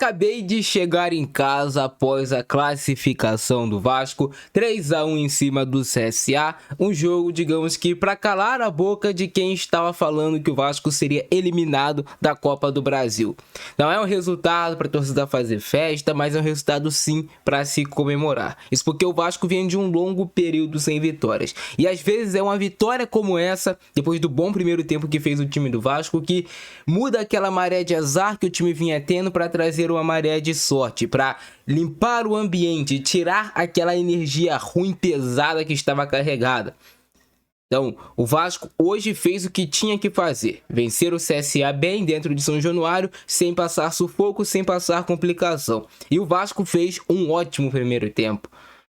Acabei de chegar em casa após a classificação do Vasco, 3-1 em cima do CSA, um jogo, digamos que para calar a boca de quem estava falando que o Vasco seria eliminado da Copa do Brasil. Não é um resultado para a torcida fazer festa, mas é um resultado sim para se comemorar. Isso porque o Vasco vem de um longo período sem vitórias. E às vezes é uma vitória como essa, depois do bom primeiro tempo que fez o time do Vasco, que muda aquela maré de azar que o time vinha tendo para trazer uma maré de sorte, para limpar o ambiente, tirar aquela energia ruim, pesada que estava carregada. Então, o Vasco hoje fez o que tinha que fazer, vencer o CSA bem dentro de São Januário, sem passar sufoco, sem passar complicação. E o Vasco fez um ótimo primeiro tempo.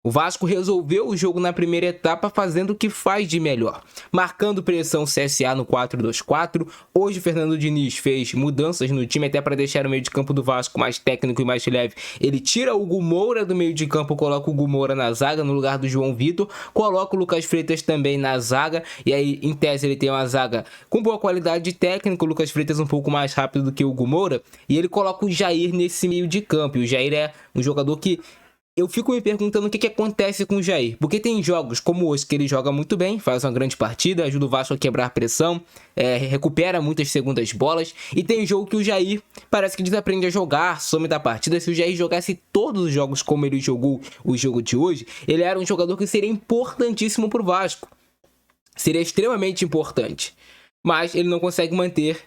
O Vasco resolveu o jogo na primeira etapa fazendo o que faz de melhor, marcando pressão CSA no 4-2-4. Hoje o Fernando Diniz fez mudanças no time até para deixar o meio de campo do Vasco mais técnico e mais leve. Ele tira o Hugo Moura do meio de campo, coloca o Hugo Moura na zaga no lugar do João Vitor, coloca o Lucas Freitas também na zaga, e aí em tese ele tem uma zaga com boa qualidade técnica, o Lucas Freitas um pouco mais rápido do que o Hugo Moura, e ele coloca o Jair nesse meio de campo. E o Jair é um jogador que eu fico me perguntando o que acontece com o Jair, porque tem jogos como hoje que ele joga muito bem, faz uma grande partida, ajuda o Vasco a quebrar pressão, recupera muitas segundas bolas, e tem jogo que o Jair parece que desaprende a jogar, some da partida. Se o Jair jogasse todos os jogos como ele jogou o jogo de hoje, ele era um jogador que seria importantíssimo para o Vasco, seria extremamente importante, mas ele não consegue manter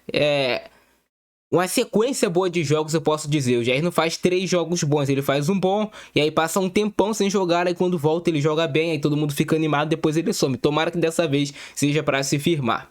uma sequência boa de jogos, eu posso dizer. O Jair não faz 3 jogos bons, ele faz um bom, e aí passa um tempão sem jogar, aí quando volta ele joga bem, aí todo mundo fica animado, depois ele some. Tomara que dessa vez seja para se firmar.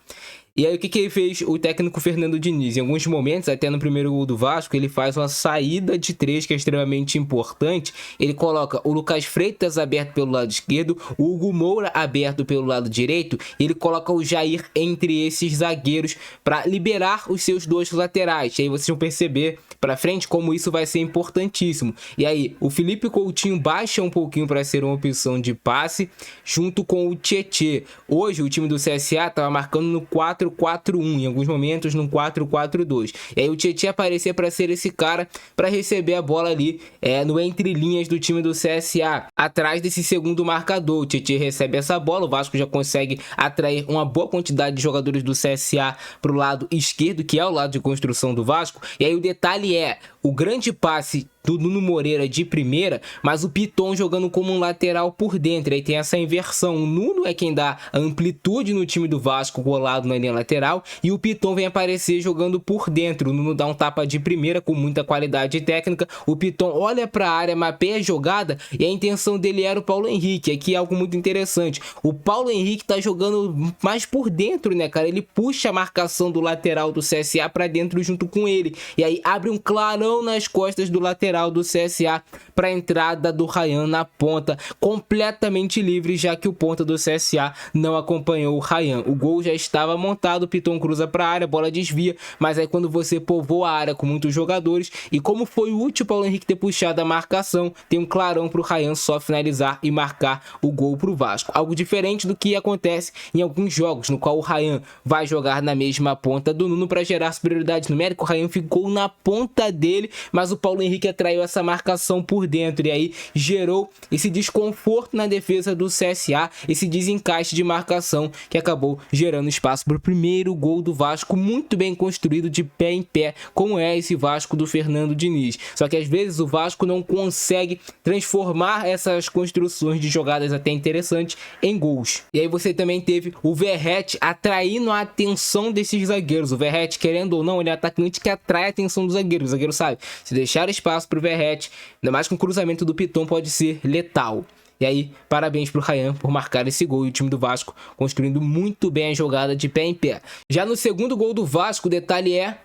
E aí o que ele fez, o técnico Fernando Diniz? Em alguns momentos, até no primeiro gol do Vasco, ele faz uma saída de 3 que é extremamente importante. Ele coloca o Lucas Freitas aberto pelo lado esquerdo, o Hugo Moura aberto pelo lado direito, e ele coloca o Jair entre esses zagueiros para liberar os seus 2 laterais. E aí vocês vão perceber para frente como isso vai ser importantíssimo. E aí o Felipe Coutinho baixa um pouquinho para ser uma opção de passe junto com o Tietê. Hoje o time do CSA estava marcando no 4-4-1, em alguns momentos no 4-4-2. E aí o Tietê aparecia para ser esse cara para receber a bola ali no entre-linhas do time do CSA, atrás desse segundo marcador. O Tietê recebe essa bola, o Vasco já consegue atrair uma boa quantidade de jogadores do CSA para o lado esquerdo, que é o lado de construção do Vasco. E aí o detalhe é o grande passe do Nuno Moreira de primeira, mas o Piton jogando como um lateral por dentro. Aí tem essa inversão, o Nuno é quem dá a amplitude no time do Vasco colado na linha lateral, e o Piton vem aparecer jogando por dentro. O Nuno dá um tapa de primeira com muita qualidade técnica, o Piton olha para a área, mapeia a jogada, e a intenção dele era o Paulo Henrique. Aqui é algo muito interessante, o Paulo Henrique tá jogando mais por dentro, né, cara? Ele puxa a marcação do lateral do CSA para dentro junto com ele, e aí abre um clarão nas costas do lateral do CSA para a entrada do Ryan na ponta, completamente livre, já que o ponta do CSA não acompanhou o Ryan. O gol já estava montado, o Piton cruza para a área, a bola desvia, mas aí quando você povoa a área com muitos jogadores, e como foi útil o Paulo Henrique ter puxado a marcação, tem um clarão para o Ryan só finalizar e marcar o gol para o Vasco. Algo diferente do que acontece em alguns jogos, no qual o Ryan vai jogar na mesma ponta do Nuno para gerar superioridade numérica. O Ryan ficou na ponta dele, mas o Paulo Henrique atraiu essa marcação por dentro, e aí gerou esse desconforto na defesa do CSA, esse desencaixe de marcação que acabou gerando espaço para o primeiro gol do Vasco, muito bem construído, de pé em pé, como é esse Vasco do Fernando Diniz. Só que às vezes o Vasco não consegue transformar essas construções de jogadas até interessantes em gols. E aí você também teve o Verratti atraindo a atenção desses zagueiros. O Verratti, querendo ou não, ele é um atacante que atrai a atenção do zagueiro. O zagueiro sabe, se deixar espaço para o Verratti, ainda mais com o cruzamento do Piton, pode ser letal. E aí, parabéns pro Ryan por marcar esse gol, e o time do Vasco construindo muito bem a jogada de pé em pé. Já no segundo gol do Vasco, o detalhe é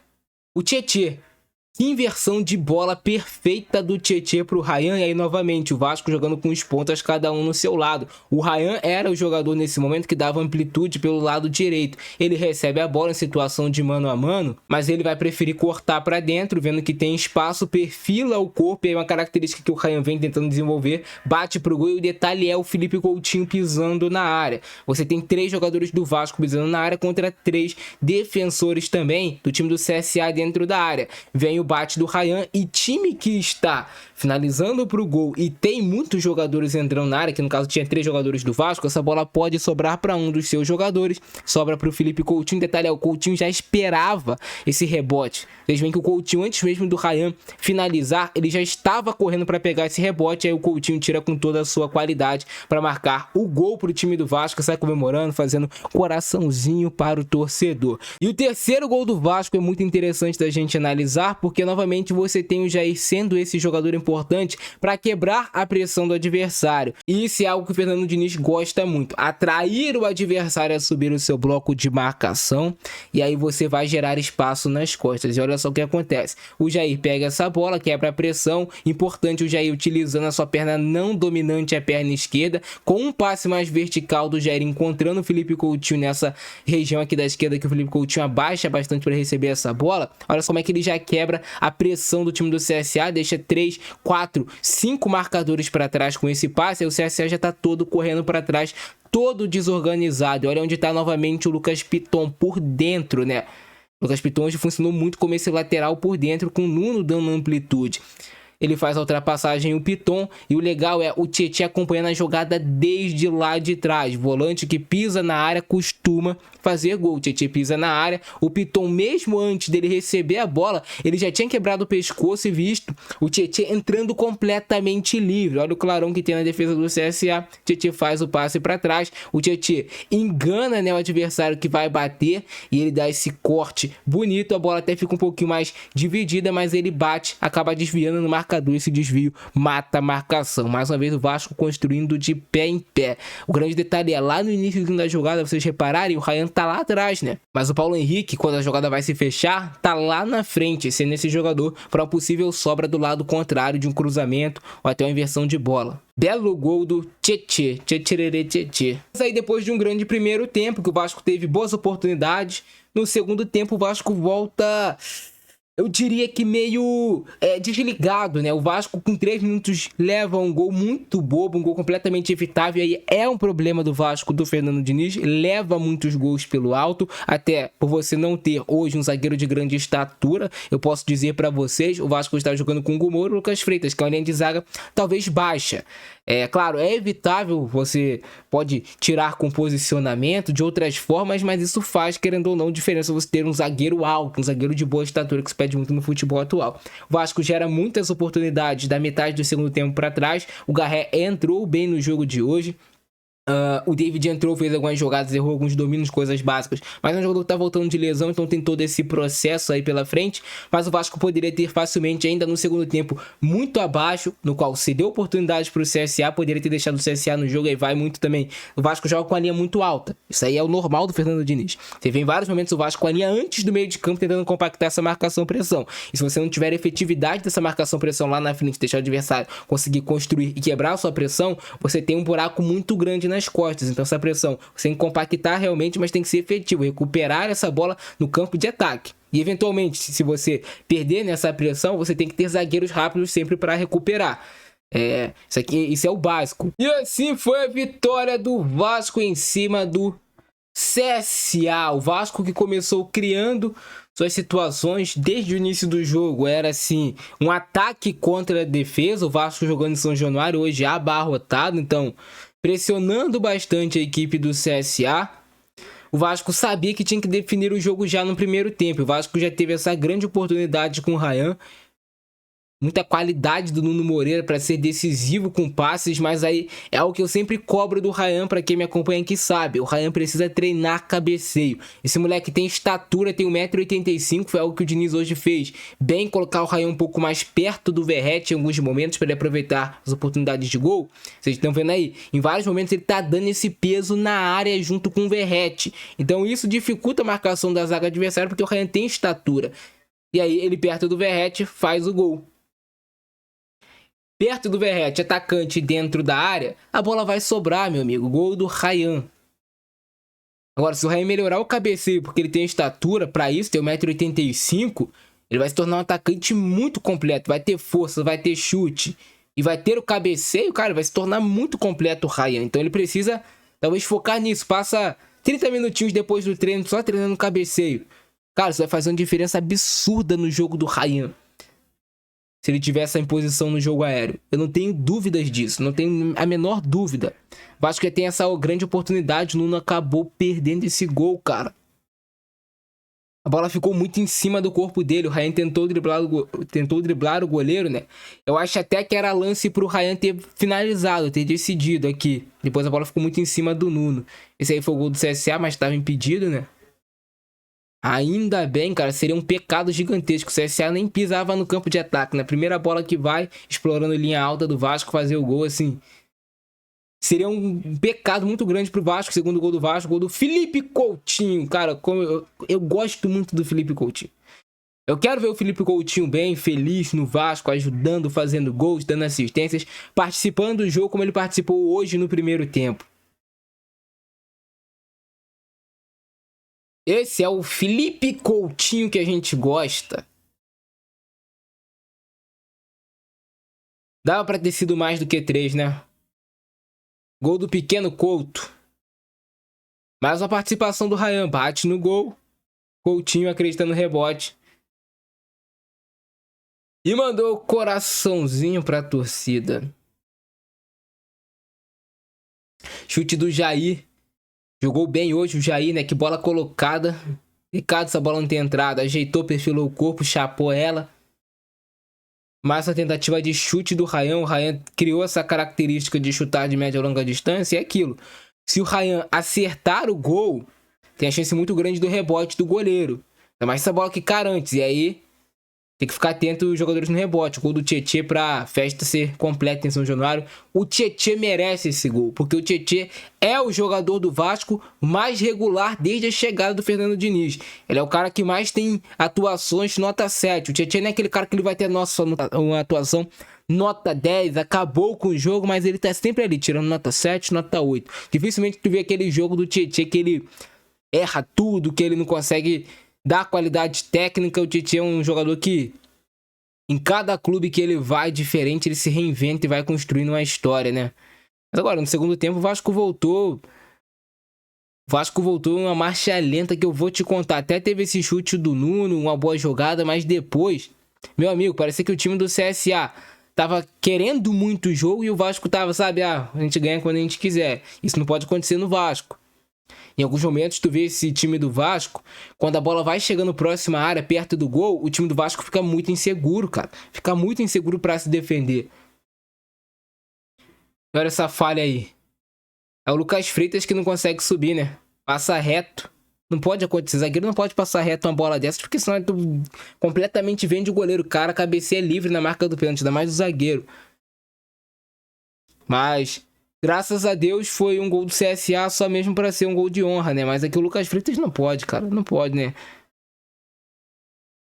o Tietê. Inversão de bola perfeita do Tietê para o Ryan, e aí novamente o Vasco jogando com os pontas cada um no seu lado. O Ryan era o jogador nesse momento que dava amplitude pelo lado direito. Ele recebe a bola em situação de mano a mano, mas ele vai preferir cortar para dentro, vendo que tem espaço, perfila o corpo, e é uma característica que o Ryan vem tentando desenvolver, bate pro gol, e o detalhe é o Felipe Coutinho pisando na área. Você tem 3 jogadores do Vasco pisando na área contra 3 defensores também do time do CSA dentro da área. Vem vem o bate do Ryan e time que está finalizando para o gol e tem muitos jogadores entrando na área, que no caso tinha 3 jogadores do Vasco, essa bola pode sobrar para um dos seus jogadores, sobra para o Felipe Coutinho. Detalhe, o Coutinho já esperava esse rebote. Vocês veem que o Coutinho, antes mesmo do Ryan finalizar, ele já estava correndo para pegar esse rebote, aí o Coutinho tira com toda a sua qualidade para marcar o gol para o time do Vasco, sai comemorando, fazendo coraçãozinho para o torcedor. E o terceiro gol do Vasco é muito interessante da gente analisar, porque novamente você tem o Jair sendo esse jogador importante para quebrar a pressão do adversário. E isso é algo que o Fernando Diniz gosta muito, atrair o adversário a subir o seu bloco de marcação, e aí você vai gerar espaço nas costas. E olha só o que acontece, o Jair pega essa bola, quebra a pressão, importante o Jair utilizando a sua perna não dominante, a perna esquerda, com um passe mais vertical do Jair, encontrando o Felipe Coutinho nessa região aqui da esquerda, que o Felipe Coutinho abaixa bastante para receber essa bola. Olha só como é que ele já quebra a pressão do time do CSA, deixa 3, 4, 5 marcadores para trás com esse passe, aí o CSA já tá todo correndo para trás, todo desorganizado. Olha onde tá novamente o Lucas Piton por dentro, né? O Lucas Piton hoje funcionou muito como esse lateral por dentro, com o Nuno dando amplitude. Ele faz a ultrapassagem, o Piton, e o legal é o Tietê acompanhando a jogada desde lá de trás. Volante que pisa na área costuma fazer gol. O Tietê pisa na área, o Piton, mesmo antes dele receber a bola, ele já tinha quebrado o pescoço e visto o Tietê entrando completamente livre. Olha o clarão que tem na defesa do CSA. O Tietê faz o passe para trás, o Tietê engana, né, o adversário que vai bater, e ele dá esse corte bonito. A bola até fica um pouquinho mais dividida, mas ele bate, acaba desviando no marcador. Esse desvio mata a marcação. Mais uma vez o Vasco construindo de pé em pé. O grande detalhe é lá no início da jogada, vocês repararem, o Ryan tá lá atrás, né? Mas o Paulo Henrique, quando a jogada vai se fechar, tá lá na frente, sendo esse jogador para uma possível sobra do lado contrário de um cruzamento ou até uma inversão de bola. Belo gol do Tietê. Mas aí, depois de um grande primeiro tempo, que o Vasco teve boas oportunidades, no segundo tempo o Vasco volta, eu diria que meio desligado, né? O Vasco com 3 minutos leva um gol muito bobo, um gol completamente evitável. E aí é um problema do Vasco, do Fernando Diniz, leva muitos gols pelo alto, até por você não ter hoje um zagueiro de grande estatura. Eu posso dizer para vocês, o Vasco está jogando com o Hugo Moura e o Lucas Freitas, que é uma linha de zaga talvez baixa. Claro, é evitável, você pode tirar com posicionamento de outras formas, mas isso faz, querendo ou não, diferença você ter um zagueiro alto, um zagueiro de boa estatura, que se pede muito no futebol atual. O Vasco gera muitas oportunidades da metade do segundo tempo para trás. O Garré entrou bem no jogo de hoje. O David entrou, fez algumas jogadas, errou alguns domínios, coisas básicas, mas é um jogador que tá voltando de lesão, então tem todo esse processo aí pela frente. Mas o Vasco poderia ter facilmente, ainda no segundo tempo, muito abaixo, no qual se deu oportunidade para o CSA, poderia ter deixado o CSA no jogo. Aí vai muito também, o Vasco joga com a linha muito alta, isso aí é o normal do Fernando Diniz. Você vê em vários momentos o Vasco com a linha antes do meio de campo, tentando compactar essa marcação-pressão, e se você não tiver efetividade dessa marcação-pressão lá na frente, deixar o adversário conseguir construir e quebrar a sua pressão, você tem um buraco muito grande nas costas. Então essa pressão você tem que compactar realmente, mas tem que ser efetivo, recuperar essa bola no campo de ataque. E eventualmente, se você perder nessa pressão, você tem que ter zagueiros rápidos sempre para recuperar. Isso é o básico. E assim foi a vitória do Vasco em cima do CSA. O Vasco que começou criando suas situações desde o início do jogo. Era assim, um ataque contra a defesa. O Vasco jogando em São Januário, hoje abarrotado, então pressionando bastante a equipe do CSA. O Vasco sabia que tinha que definir o jogo já no primeiro tempo. O Vasco já teve essa grande oportunidade com o Ryan. Muita qualidade do Nuno Moreira para ser decisivo com passes, mas aí é algo que eu sempre cobro do Ryan, para quem me acompanha aqui sabe. O Ryan precisa treinar cabeceio. Esse moleque tem estatura, tem 1,85 m, foi algo que o Diniz hoje fez. Bem colocar o Ryan um pouco mais perto do Verratti em alguns momentos, para ele aproveitar as oportunidades de gol. Vocês estão vendo aí? Em vários momentos ele tá dando esse peso na área junto com o Verratti. Então isso dificulta a marcação da zaga adversária, porque o Ryan tem estatura. E aí ele perto do Verratti faz o gol. Perto do Verratti, atacante dentro da área, a bola vai sobrar, meu amigo. Gol do Ryan. Agora, se o Ryan melhorar o cabeceio, porque ele tem estatura para isso, tem 1,85 m, ele vai se tornar um atacante muito completo. Vai ter força, vai ter chute e vai ter o cabeceio, cara, vai se tornar muito completo o Ryan. Então ele precisa, talvez, focar nisso. Passa 30 minutinhos depois do treino só treinando o cabeceio. Cara, isso vai fazer uma diferença absurda no jogo do Ryan. se ele tivesse a imposição no jogo aéreo. Eu não tenho dúvidas disso, não tenho a menor dúvida. O Vasco tem essa grande oportunidade, o Nuno acabou perdendo esse gol, cara. A bola ficou muito em cima do corpo dele, o Ryan tentou driblar o goleiro, né? Eu acho até que era lance pro Ryan ter finalizado, ter decidido aqui. Depois a bola ficou muito em cima do Nuno. Esse aí foi o gol do CSA, mas estava impedido, né? Ainda bem, cara, seria um pecado gigantesco. O CSA nem pisava no campo de ataque. Na primeira bola que vai, explorando linha alta do Vasco, fazer o gol, assim. Seria um pecado muito grande pro Vasco. Segundo gol do Vasco, gol do Felipe Coutinho. Cara, como eu gosto muito do Felipe Coutinho. Eu quero ver o Felipe Coutinho bem, feliz no Vasco, ajudando, fazendo gols, dando assistências, participando do jogo como ele participou hoje no primeiro tempo. Esse é o Felipe Coutinho que a gente gosta. Dava pra ter sido mais do que 3, né? Gol do pequeno Couto. Mais uma participação do Ryan. Bate no gol. Coutinho acredita no rebote. E mandou o coraçãozinho pra torcida. Chute do Jair. Jogou bem hoje o Jair, né? Que bola colocada. Ricardo, essa bola não tem entrado. Ajeitou, perfilou o corpo, chapou ela. Mais a tentativa de chute do Ryan. O Ryan criou essa característica de chutar de média a longa distância. E é aquilo. Se o Ryan acertar o gol, tem a chance muito grande do rebote do goleiro. Ainda mais essa bola que cara antes. E aí, tem que ficar atento os jogadores no rebote. O gol do Tietê pra festa ser completa em São Januário. O Tietê merece esse gol. Porque o Tietê é o jogador do Vasco mais regular desde a chegada do Fernando Diniz. Ele é o cara que mais tem atuações nota 7. O Tietê não é aquele cara que ele vai ter uma atuação nota 10, acabou com o jogo, mas ele tá sempre ali, tirando nota 7, nota 8. Dificilmente tu vê aquele jogo do Tietê que ele erra tudo, que ele não consegue dar qualidade técnica. O Tietê é um jogador que em cada clube que ele vai diferente, ele se reinventa e vai construindo uma história, né? Mas agora, no segundo tempo, o Vasco voltou em uma marcha lenta que eu vou te contar. Até teve esse chute do Nuno, uma boa jogada, mas depois, meu amigo, parecia que o time do CSA tava querendo muito o jogo e o Vasco tava, sabe, a gente ganha quando a gente quiser. Isso não pode acontecer no Vasco. Em alguns momentos tu vê esse time do Vasco, quando a bola vai chegando próxima à área, perto do gol, o time do Vasco fica muito inseguro, cara. Fica muito inseguro pra se defender. Olha essa falha aí. É o Lucas Freitas que não consegue subir, né? Passa reto. Não pode acontecer. Zagueiro não pode passar reto uma bola dessa, porque senão tu completamente vende o goleiro. O cara cabeceia livre na marca do pênalti, ainda mais o zagueiro. Mas graças a Deus foi um gol do CSA só mesmo para ser um gol de honra, né? Mas aqui o Lucas Freitas não pode, cara. Não pode, né?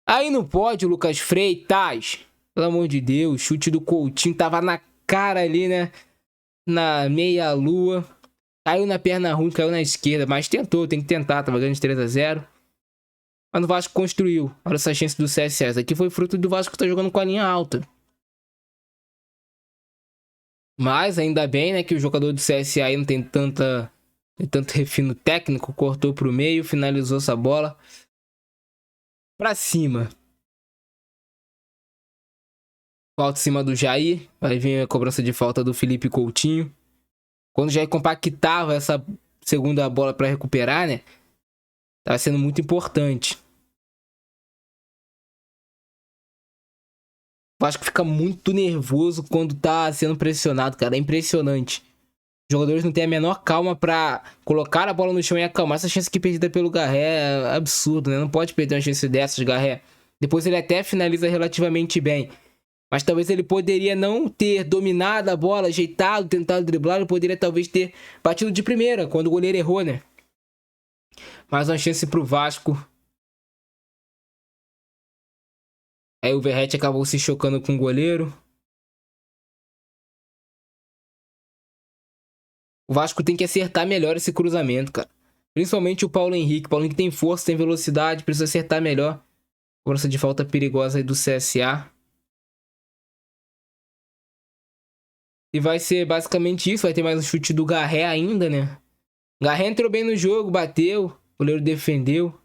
Aí não pode o Lucas Freitas. Pelo amor de Deus. Chute do Coutinho. Tava na cara ali, né? Na meia-lua. Caiu na perna ruim, caiu na esquerda. Mas tentou, tem que tentar. Tava ganhando de 3-0. Mas o Vasco construiu. Olha essa chance do CSA. Essa aqui foi fruto do Vasco que tá jogando com a linha alta. Mas ainda bem, né, que o jogador do CSA aí não tem tanto refino técnico. Cortou pro meio, finalizou essa bola pra cima. Falta em cima do Jair. Vai vir a cobrança de falta do Felipe Coutinho. Quando o Jair compactava essa segunda bola pra recuperar, né, tava sendo muito importante. Eu acho que fica muito nervoso quando tá sendo pressionado, cara. É impressionante. Os jogadores não têm a menor calma pra colocar a bola no chão e acalmar. Essa chance que perdida pelo Garré é absurdo, né? Não pode perder uma chance dessas, Garré. Depois ele até finaliza relativamente bem. Mas talvez ele poderia não ter dominado a bola, ajeitado, tentado driblar. Ele poderia talvez ter batido de primeira, quando o goleiro errou, né? Mais uma chance pro Vasco. Aí o Verratti acabou se chocando com o goleiro. O Vasco tem que acertar melhor esse cruzamento, cara. Principalmente o Paulo Henrique. O Paulo Henrique tem força, tem velocidade, precisa acertar melhor. Cobrança de falta perigosa aí do CSA. E vai ser basicamente isso. Vai ter mais um chute do Garré ainda, né? Garré entrou bem no jogo, bateu. O goleiro defendeu.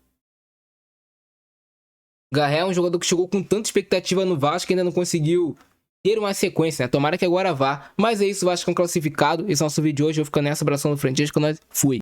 Garré é um jogador que chegou com tanta expectativa no Vasco e ainda não conseguiu ter uma sequência, né? Tomara que agora vá. Mas é isso, Vasco classificado. Esse é o nosso vídeo de hoje. Eu vou ficando nessa, abração do Frentista, que nós fui.